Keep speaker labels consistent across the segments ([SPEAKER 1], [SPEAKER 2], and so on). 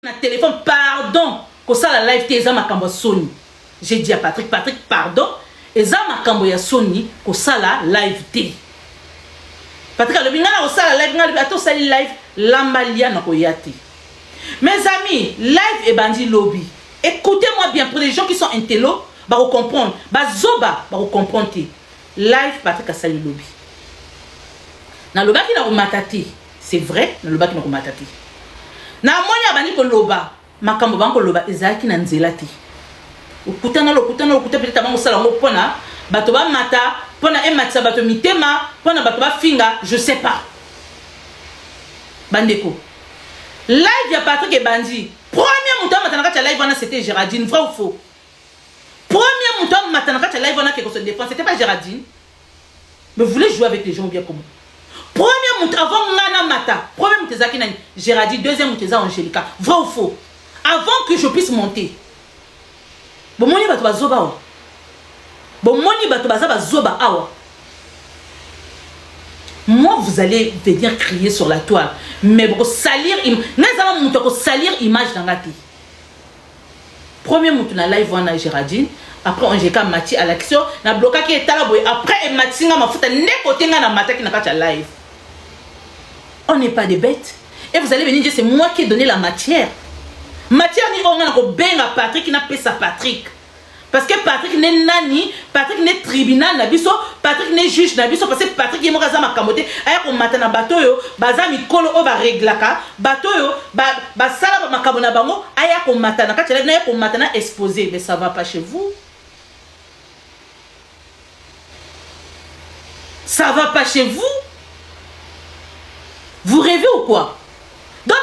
[SPEAKER 1] na téléphone pardon ko ça la live te eza makambo soni. J'ai dit à Patrick pardon eza makambo ya soni ko ça la live te. Patrick a le bingana ko ça la live ngala ato ça live lambalia na ko yati. Mes amis, live et bandi lobby. Écoutez-moi bien pour les gens qui sont intello, ba vous comprendre, ba zoba ba vous comprendre. Live Patrick a sali lobby. Na loba ki na ko matati. C'est vrai, na loba ki na ko matati. Na monya bani ko loba makambo banko loba ezaki na nzela ti okutana peut-être bango sala ngo pona bato ba mata pona ematsa bato mitema pona bato ba finga je sais pas bandeko live ya Patrick et Bandi premier muto matana ka live wana c'était Géraldine vrai ou faux premier muto matana ka live wana qui se défend c'était pas Géraldine mais vous voulez jouer avec les gens bien comment. Premier monte avant Nana Mata. Premier monte Zaki Nani. Géraldine. Deuxième monte Angélica. Vrai ou faux? Avant que je puisse monter. Bon, moni bato zoba awa. Bon, moni bato zoba awa. Moi, vous allez venir crier sur la toile. Mais pour salir, salir image dans la tête. Premier monte na live wana Géraldine. Après on jeka mati à l'action na bloqué qui est là après matinga mafuta ne côté na mata qui n'a pas live. On n'est pas des bêtes et vous allez venir dire c'est moi qui ai donné la matière. Matière ni on a ko benga Patrick na pesa Patrick. Parce que Patrick n'est nani, Patrick n'est tribunal na biso, Patrick n'est juge na biso parce que Patrick est moraza makamote aya ko mata na bato yo baza mikolo o ba reglaka bato yo ba sala ba makamona bango aya ko mata na kati na ko mata na exposé mais ça va pas chez vous. Ça va pas chez vous? Vous rêvez ou quoi? Donc,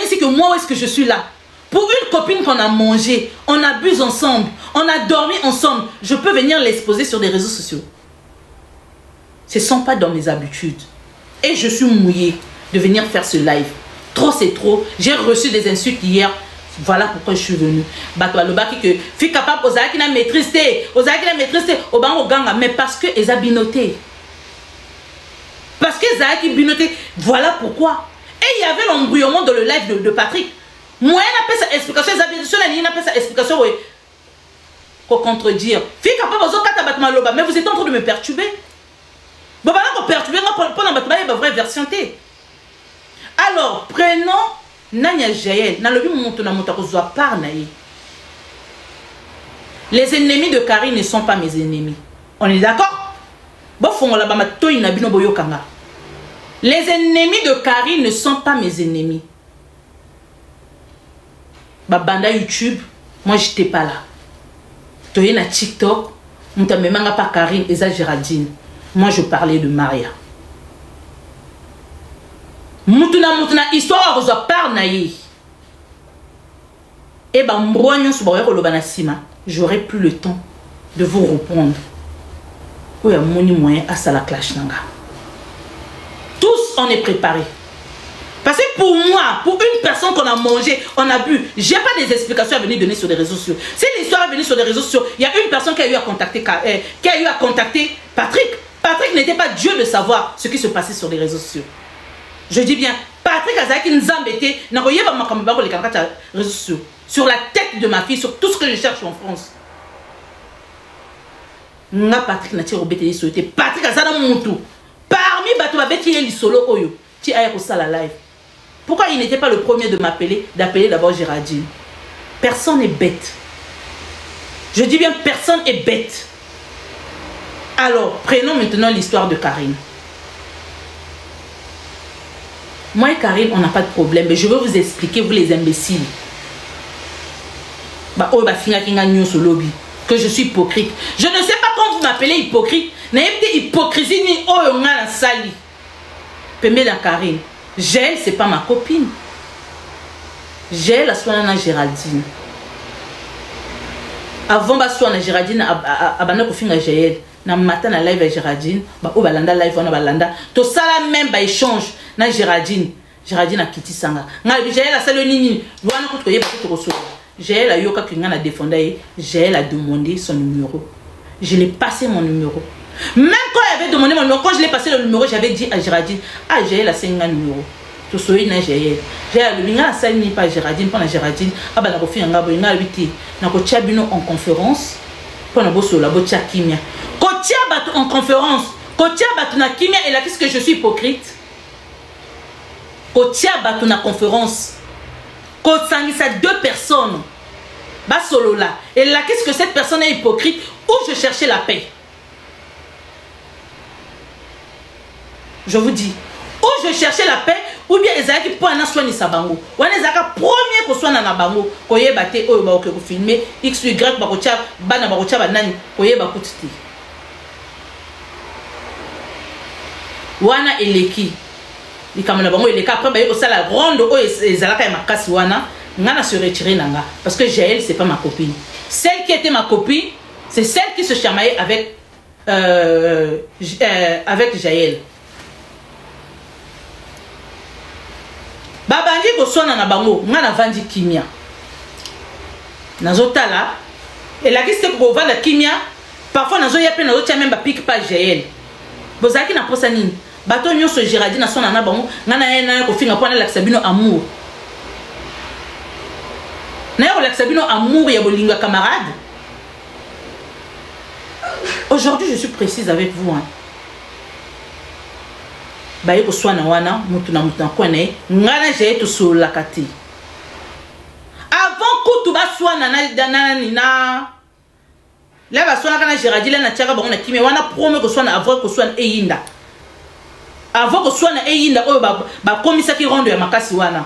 [SPEAKER 1] c'est que moi, où est-ce que je suis là? Pour une copine qu'on a mangé, on abuse ensemble, on a dormi ensemble, je peux venir l'exposer sur des réseaux sociaux. Ce ne sont pas dans mes habitudes. Et je suis mouillée de venir faire ce live. Trop, c'est trop. J'ai reçu des insultes hier. Voilà pourquoi je suis venue. Bato alobaki que fille capable osaki na maîtriser, au bango ganga, mais parce que ils ont binoté. Parce que Zaki binoté, voilà pourquoi. Et il y avait l'embrouillement dans le live de Patrick. Moi, il n'a pas sa explication, il n'a pas sa explication, oui. Pour contredire. Fille capable de mais vous êtes en train de me perturber. Bon, voilà, pour perturber, pendant la vraie version T. Alors, prenons Nanya Jaël. Les ennemis de Karine ne sont pas mes ennemis. On est d'accord? Les ennemis de Karine ne sont pas mes ennemis. Banda YouTube, moi j'étais pas là. Toye na TikTok, m'ta memanga pas Karine et Géraldine. Moi je parlais de Maria. Mutuna histoire vous a parlé. Et ben mbroignon sur sima, j'aurai plus le temps de vous répondre. Il y a mon moyen à ça la clash nanga. Tous on est préparés. Parce que pour moi, pour une personne qu'on a mangé, on a bu, j'ai pas des explications à venir donner sur les réseaux sociaux. Si l'histoire est venue sur les réseaux sociaux, il y a une personne qui a eu à contacter, Patrick. Patrick n'était pas Dieu de savoir ce qui se passait sur les réseaux sociaux. Je dis bien, Patrick Azaki nous embêtait, n'a rien les réseaux sociaux, sur la tête de ma fille, sur tout ce que je cherche en France. Nga Patrick n'a tiré au BTD souhaité. Patrick a ça dans mon tout. Parmi Batou Babeti et Lissolo Oyo, qui a eu ça la live. Pourquoi il n'était pas le premier de m'appeler, d'appeler d'abord Géraldine? Personne n'est bête. Je dis bien, personne est bête. Alors, prenons maintenant l'histoire de Karine. Moi et Karine, on n'a pas de problème, mais je veux vous expliquer, vous les imbéciles. Que je suis hypocrite. Je ne sais pas quand vous m'appelez hypocrite. N'ayez hypocrisie ni oyonga sali. Pembe la Karine. Gel, c'est pas ma copine. Gel, la soana Géraldine. Avant ba soana Géraldine, abana kofinga Gel. Na matin na live à Géraldine. Ba o balanda live on a balanda. To sala même ba échange na Géraldine. Géraldine a quitté sanga. Ngal Gel la salo nini. Wana ko toye ba ko reçoit. J'ai la yoka qui a défendu, j'ai la demandé son numéro. Je l'ai passé mon numéro. Même quand elle avait demandé mon numéro, quand je l'ai passé le numéro, j'avais dit à Géraldine, ah j'ai la 5 numéro. to soyi na Jaël le binga sali ni pas Géraldine pour la Géraldine aba na ko fi nga bo nga biti na ko tia bino en conférence pour na bosso la bo tia kimia ko tia batu en conférence ko tia batu na kimia et là qu'est-ce que je suis hypocrite ko tia batu na conférence ko sangisa 2 personnes ba solo là et là qu'est-ce que cette personne est hypocrite où je cherchais la paix. Je vous dis, où je cherchais la paix, ou bien les qui pour un soin sa bango. Ou les premier que soit na bango, ko ye baté o ba ko filmer x y ba ko tia bana ba ko tia banani ko ye ba kutiti. Wana eleki. Ni kamana bango eleka après ba ye ko sala ronde o ezalaka ya makasi wana, ngana se retirer nanga parce que Jaël c'est pas ma copine. Celle qui était ma copine, c'est celle qui se chamaillait avec Jaël. Babangi ko sona na bango ngana vandi kimia nazotala et la kiste ko vanda kimia parfois nazo ya pe nazo tia même ba pique pas Jaël bozaki na posa nini bato nyonso Géraldine na sona na bango ngana yena ko finga pona la sabino amour na yo la sabino amour ya bolinga camarade. Aujourd'hui je suis précise avec vous hein. Baye ko swana wana mutu na kone ngana je to sola kati avant kutu ba swana na nina la ba swana kana Géraldine na tiaka bango na kimia wana promet ko swana avant ko swana eyinda oyo ba komisa ki rondo ya makasi wana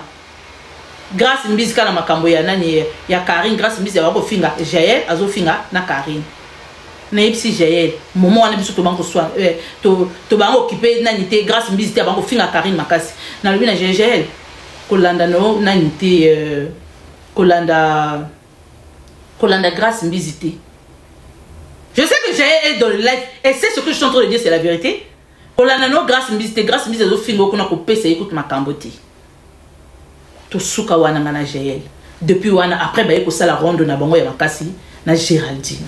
[SPEAKER 1] grâce mbizi kana makambo ya nani ya Karine grâce mbizi ya ko finga Jaël azo finga na Karine na ipsi Jaël moment wana biso to bango soin to bango occupé nani te grâce mbizi te bango finga Karine makasi na lobi na Jaël kolanda no nani te kolanda grâce mbizi te. Je sais que Jaël est dans le live et c'est ce que je suis en train de dire, c'est la vérité. Kolanda no grâce mbizi te zo fingo kuna ko pesa écoute makambo te to suka wana ngana Jaël depuis wana après ba ko sala ronde na bango ya makasi na Géraldine.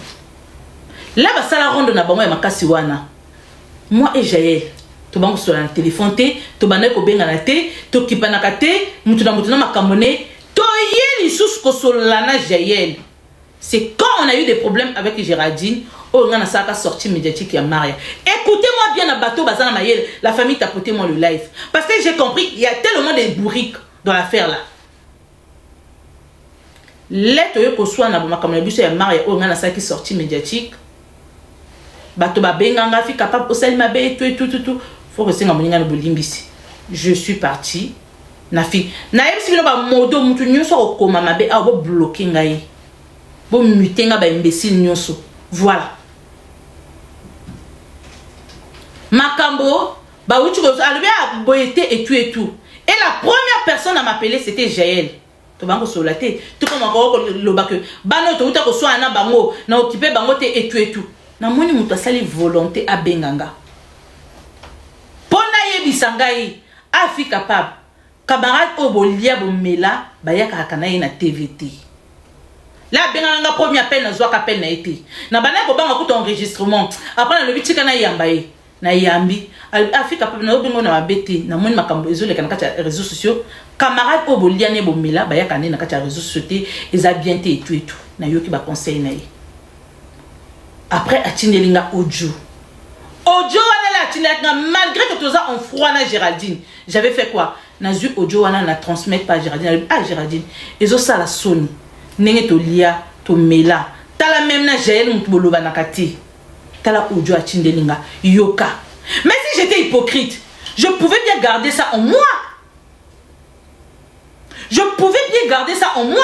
[SPEAKER 1] Là, ça la ronde na bango ya makasi wana. Moi et Jaël, to bango sur le téléphone te, to banay ko benga na te, to kipanaka te, mutu na makamone, to yeli sous ko solana Jaël. C'est quand on a eu des problèmes avec Géraldine, on a sa sortie médiatique ya Maria. Écoutez-moi bien na bateau bazana mayel, la famille tapotez-moi le live parce que j'ai compris, il y a tellement de bourriques dans l'affaire là. Lettre yo ko soit na makamone biso ya Maria, on a sa qui sortie médiatique. Bato ba benganga fi capable au sel mabe tout faut que c'est ngamoninga no bolimbisi. Je suis parti na fi na yebisi bino ba modo mutu nyonso okoma mabe a bo bloquer ngai bo mutenga ba imbécile nyonso voilà makambo ba uti ko alobé a boyete et tout et la première personne à m'appeler c'était Jaël to bango solaté tout comme encore lo ba que bano to uta ko so ana bango na occupé bango te et tout. Na moni mutu asali volonté a benganga pona yebisa ngai afi capable camarade obolia bomela bayaka kana na TVT la benganga premier appel na zwa appel na été na bana ko banga kuto enregistrement après na lobi tika na yamba ye na yambi afi capable na obengo na mabete na moni makambo ezole kana kati réseaux sociaux camarade obolia ne bomela bayaka na kati réseaux sociaux eza bien te et tout na yoki ba conseil na ye. Après, Atinelinga audio. Audio, malgré que tout ça en froid na Géraldine. J'avais fait quoi? Nazu audio, on a transmis par Géraldine. Ah, Géraldine. Et ça, la Sony. Nenge to lia, to mela. T'as la même na Jaël, m'tbolo banakati. T'as la audio Atinelinga. Yoka. Mais si j'étais hypocrite, je pouvais bien garder ça en moi. Je pouvais bien garder ça en moi.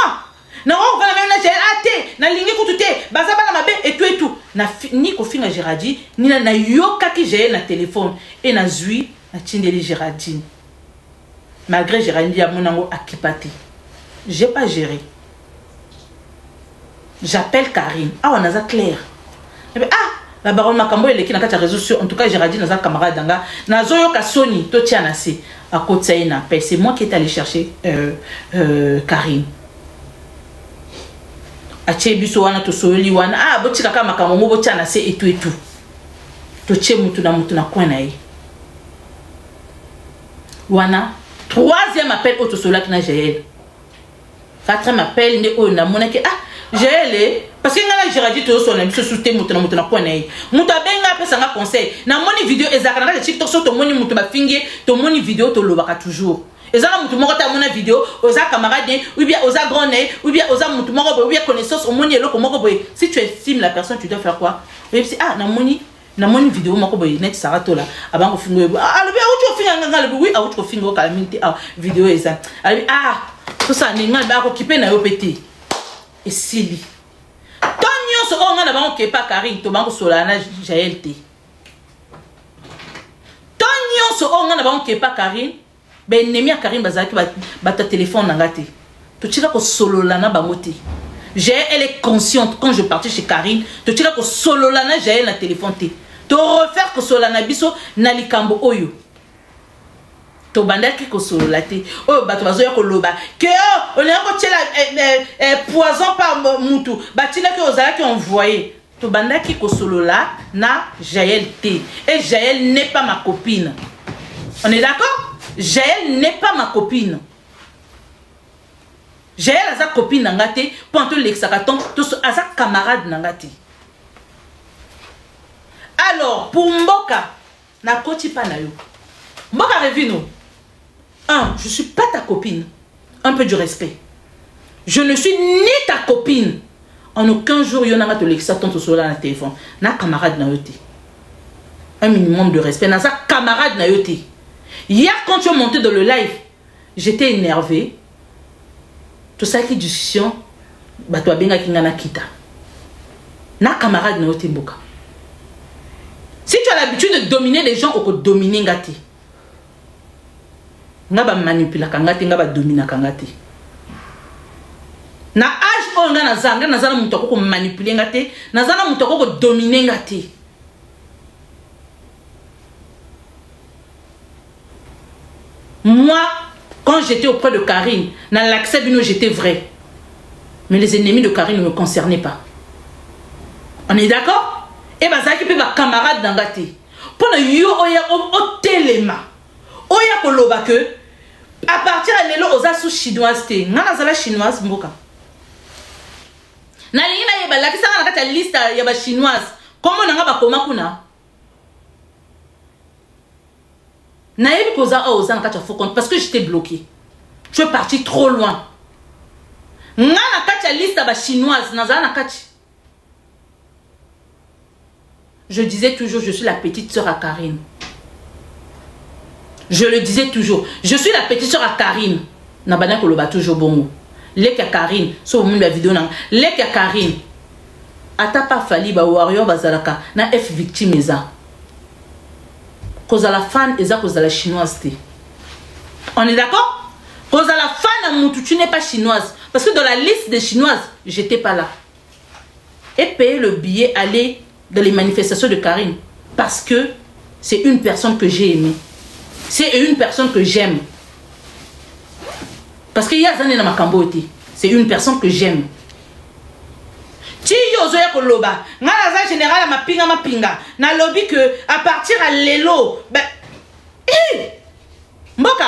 [SPEAKER 1] Na on va la même na Jaël ate na lingi kutute baza bana mabe et tout na ni ko finga Géraldine ni na yoka ki Jaël na téléphone et na zui na tindeli Géraldine malgré Géraldine ya monango akipate j'ai pas géré. J'appelle Karine ah on a ça clair et ah la baronne makambo eleki na kati réseaux sociaux en tout cas Géraldine na camarade danga na zoyo ka Sony to tiana se à côté na appel c'est moi qui est allé chercher Karine. Ache biso wana to soyoli wana ah botika kama kama mo botiana se et tout to che mutu na kwana yi wana 3 troisième appel auto sola qui n'a Jaël. Quatrième appel ne o na mona ke Jaël parce que ngana jiradi to so na biso souté mutuna mutuna kwa na yi. Muta benga pesa nga conseil. Na moni vidéo ezaka na TikTok so to moni mutu ba fingi to moni vidéo to lobaka toujours. Ezaka mutu moko ta mona vidéo oza camarade ou bien oza grand ou bien oza mutu moko ou bien connaissance au moni eloko moko boy. Si tu estimes la personne tu dois faire quoi? Oui, na moni vidéo moko boy net sarato la abango fingo le bi auto finga nga le oui auto fingo kala minute vidéo eza. Tout ça ninga ba ko kipe na yo pété. Et sili. Tonyo so on na ba ko kepa Karine to bango solana Jaël té. Tonyo so on na ba ko kepa Karine ben nemi a Karine bazaki ba ta téléphone na ngate. To tira ko sololana bango té. Jaël elle est consciente quand je partais chez Karine, to tira ko sololana Jaël na téléphone té. To refaire ko solana biso na likambo oyo. To bandaki ko sololate oh bato bazo ya ko loba que on est ko tela poison par mutu batila que ozala qui envoyé to bandaki ko solola na Jaël T et Jaël n'est pas ma copine. On est d'accord? Jaël n'est pas ma copine. Jaël a sa copine nangate pour te l'exakaton to a sa camarade nangate. Alors pour Mboka na koti pa na yo. Mboka revino. Je ne suis pas ta copine. Un peu du respect. Je ne suis ni ta copine. En aucun jour, il y en a ton sur le téléphone. Na camarade na yote. Un minimum de respect. Na sa camarade na yote. Hier, quand tu es monté dans le live, j'étais énervé. Tout ça qui est discussion. Bah, toi, bien na kita. Na camarade na yote mboka. Si tu as l'habitude de dominer les gens, on peut dominer ngati. Nga ba manipula kangati nga ba domina kangati na âge o nga nazana mutu ko manipuler ngati nazana mutu ko dominer ngati. Moi quand j'étais auprès de Karine na l'accès bino j'étais vrai, mais les ennemis de Karine ne me concernaient pas. On est d'accord? Et bah ça qui peut ba camarade d'angati pour yo oya o telema oya ko loba que à partir de l'élo osa sous chinoise té ngana zala chinoise mboka na lingina yeba la kisanga na kata liste ya ba chinoise comment nanga ba koma kuna na yebi koza oza na kata faux compte parce que j'étais bloqué. Tu es parti trop loin. Ngana kata liste ba chinoise na zala na kati. Je disais toujours je suis la petite sœur à Karine. Je le disais toujours. Je suis la petite soeur à Karine. Nabana koloba toujours bongo. Leka Karine. So mon la vidéo na. Leka Karine. Ata pas fali ba warrior bazalaka na F victime eza. Cause la fan eza cause la chinoise té. On est d'accord? Cause la fan à mutu tu n'es pas chinoise parce que dans la liste des chinoises, j'étais pas là. Et payer le billet aller dans les manifestations de Karine parce que c'est une personne que j'ai aimée. C'est une personne que j'aime. Parce qu'il y a des gens qui c'est une personne que j'aime. Si yo zoya ko loba, nga la général ma pinga na lobby que à partir à l'élo, ben mboka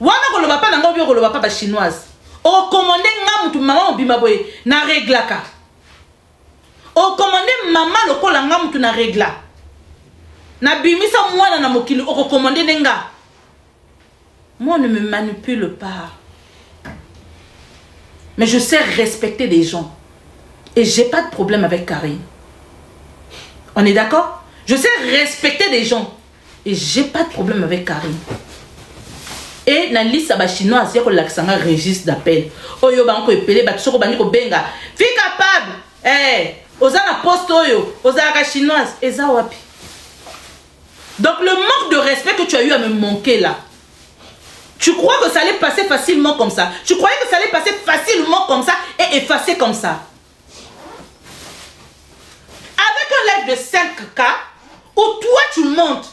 [SPEAKER 1] wana ko loba pa na ngobi ko loba pa ba chinoise. O commandé nga mutu mama obima boy na reglaka. O commandé mama lokola nga mutu na regla. Na bimisa mwana na mokili o recommandé nenga. Moi on ne me manipule pas. Mais je sais respecter des gens. Et j'ai pas de problème avec Karine. On est d'accord? Je sais respecter des gens. Et j'ai pas de problème avec Karine. Et na liste ba chinoise ya ko laksanga registre d'appel. Oyo ba ko epele ba tsoko ba ni ko benga. Fille capable. Oza na poste oyo, oza ka chinoise eza wapi? Donc le manque de respect que tu as eu à me manquer là, tu crois que ça allait passer facilement comme ça? Tu croyais que ça allait passer facilement comme ça et effacer comme ça? Avec un live de 5K, où toi tu montes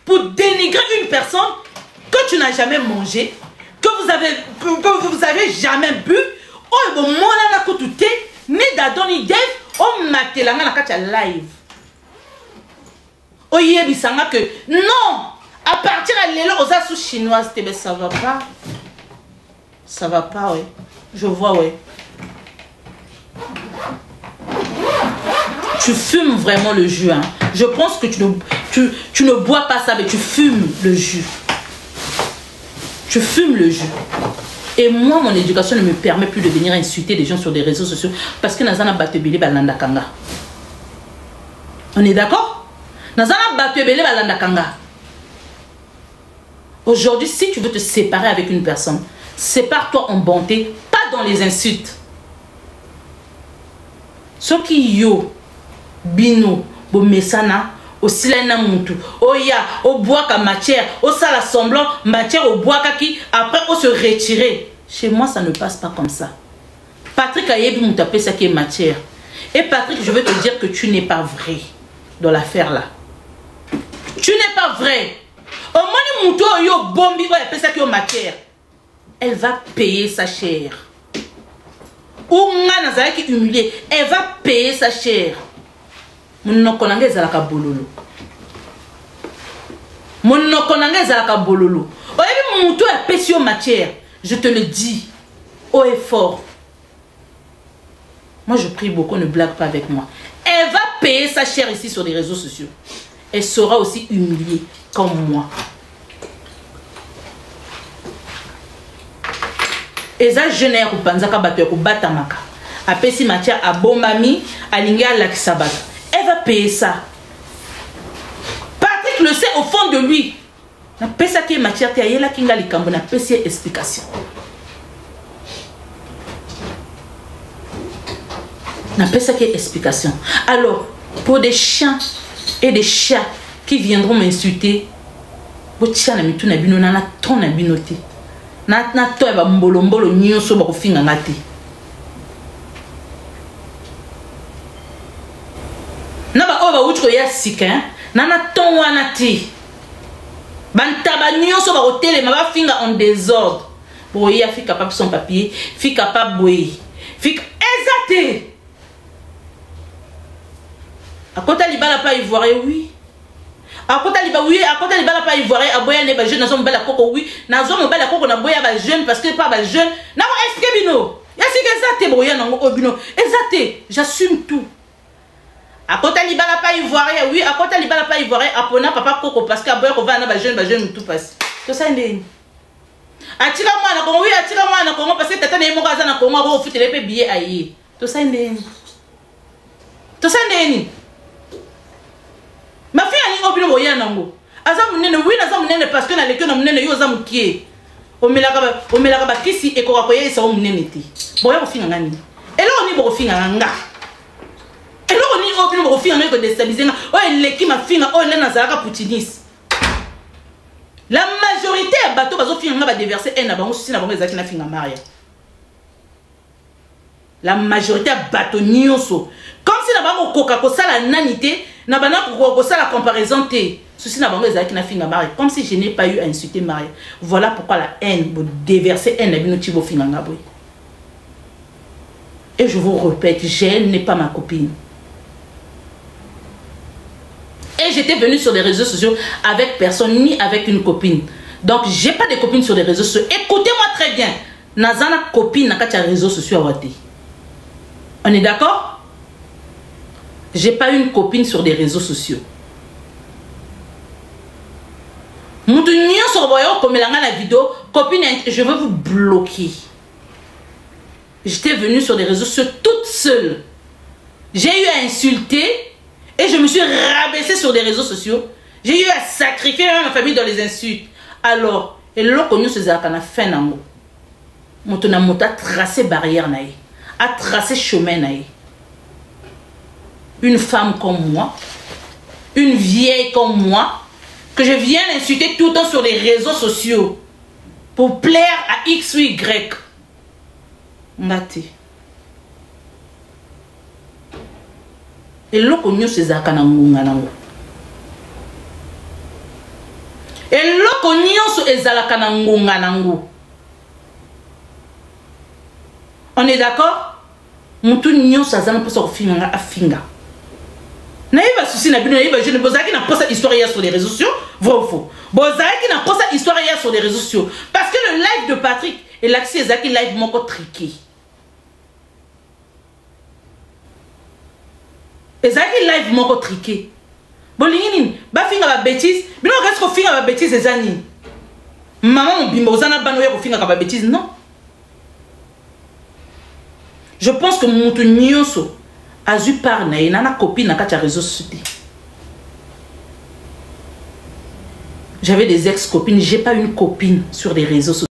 [SPEAKER 1] pour dénigrer une personne que tu n'as jamais mangé, que vous avez jamais bu, oh bon mon na kotuté, ni dadoni dev, oh matelanga na kacha live. Oye bisanga que non, À partir de l'élo, aux sous chinoise, ça va pas. Ça va pas, ouais. Je vois, ouais. Tu fumes vraiment le jus, hein. Je pense que tu ne bois pas ça, mais tu fumes le jus. Tu fumes le jus. Et moi, mon éducation ne me permet plus de venir insulter des gens sur des réseaux sociaux parce que Nazana Batebele Balanda Kanga. On est d'accord? Nazana Batebele Balanda Kanga. Aujourd'hui, si tu veux te séparer avec une personne, sépare-toi en bonté, pas dans les insultes. Ce qui yo, bino, bo mesana, au silena mutu, au ya, au bois ka matière, au sala semblant, matière au bois qui, après on se retirer. Chez moi, ça ne passe pas comme ça. Patrick a yebi moutapé ça qui est matière. Et Patrick, je veux te dire que tu n'es pas vrai dans l'affaire là. Tu n'es pas vrai. Au moins, mouto yo bombi, ouais, ça qui est matière. Elle va payer sa chair. Ou nga nazala qui humilié, elle va payer sa chair. Mon konanga ezalaka bololo. Mon konanga ezalaka bololo. Oyebi mouto a payé matière. Je te le dis, haut et fort. Moi, je prie beaucoup, ne blague pas avec moi. Elle va payer sa chair ici sur les réseaux sociaux. Elle sera aussi humiliée comme moi. Eza jeune ya kupanzaka bato ya kubatamaka. Apesi matière à bombami, à linga la kisabata. Elle va payer ça. Patrick le sait au fond de lui. Na pesa qui est matière te ayela kinga likambo na pesi explication. Na pesa qui est explication. Alors, pour des chiens et des chats qui viendront m'insulter, botia na mitu na bino na ton na binote. Na to ba mbolombolo nyonso ba kofinga ngati. Na ba oba utko ya sika, na ton wana ti. Bantaba nyonso ba hôtel ma ba finga en désordre. Boya fi capable son papier, fi capable boy. Fi exacté. À côté libala pas ivoirien oui. À côté libala oui, à côté libala pas ivoirien, à boya ne ba jeune nazo mbala koko oui. Nazo mbala koko na boya ba jeune parce que pas ba jeune. Na mo expliquer bino. Ya si que ça te boya nango obino. Exacté, j'assume tout. À côté libala pas ivoirien oui, à côté libala pas ivoirien, apona papa koko parce que à boya ko va na ba jeune tout passe. To ça ndeni. Atira moi na Congo oui, atira moi na Congo parce que tata ne mo kaza na Congo ko futele pe billet ayi. To ça ndeni. To ça ndeni. Ma fille a dit obino boya nango. Aza munene oui naza munene parce que na leke na munene yo za mukie. O melaka ba kisi e ko koye sa munene ti. Boya ko finga ngani. Elo ni bo finga nga. Elo ni obino bo finga ko déstabiliser nga. O eleki ma finga o le nazaka poutinis. La majorité ya bato bazo finga nga ba déverser en na bango si na bango ezaki na finga Maria. La majorité ya bato nyonso comme si na bango koka ko sala nanité na bana ko sala comparaison té ceci na bango ezaki na finga Maria comme si je n'ai pas eu à insulter Maria. Voilà pourquoi la haine bo déverser en na bino ti bo finga nga boy. Et je vous répète, elle n'est pas ma copine. Et j'étais venue sur les réseaux sociaux avec personne ni avec une copine. Donc j'ai pas de copine sur les réseaux sociaux. Écoutez-moi très bien. Nazana copine na katia réseaux sociaux à Wati. On est d'accord? J'ai pas une copine sur des réseaux sociaux. Moutounion sur voyant comme la vidéo, copine, je veux vous bloquer. J'étais venue sur des réseaux sociaux toute seule. J'ai eu à insulter et je me suis rabaissée sur des réseaux sociaux. J'ai eu à sacrifier ma famille dans les insultes. Alors, et l'on connu ces arcanes à fin d'amour. Moutona a tracé barrière naïe, a tracé chemin naïe. Une femme comme moi, une vieille comme moi, que je viens insulter tout le temps sur les réseaux sociaux pour plaire à X ou Y. Ngati. Et l'on connu ces arcanes à Munganango. Et l'on connu ces arcanes à Munganango. On est d'accord? Moutou nyon sa zan pour sa finga a finga. Naïba souci na bino naïba je ne pose pas na poste histoire sur les réseaux sociaux. Vrai ou faux? Bozaki n'a pas cette histoire hier sur les réseaux sociaux. Parce que le live de Patrick et l'accès Ezaki live moko triqué. Ezaki live moko triqué. Bolingini, ba finga ba bêtise. Bino reste ko finga ba bêtise ezani. Maman mbimba ozana banoya ko finga ba bêtise non. Je pense que mutu nyonso azu par na ina na copine na kati ya réseaux sociaux. J'avais des ex-copines, j'ai pas une copine sur les réseaux sociaux.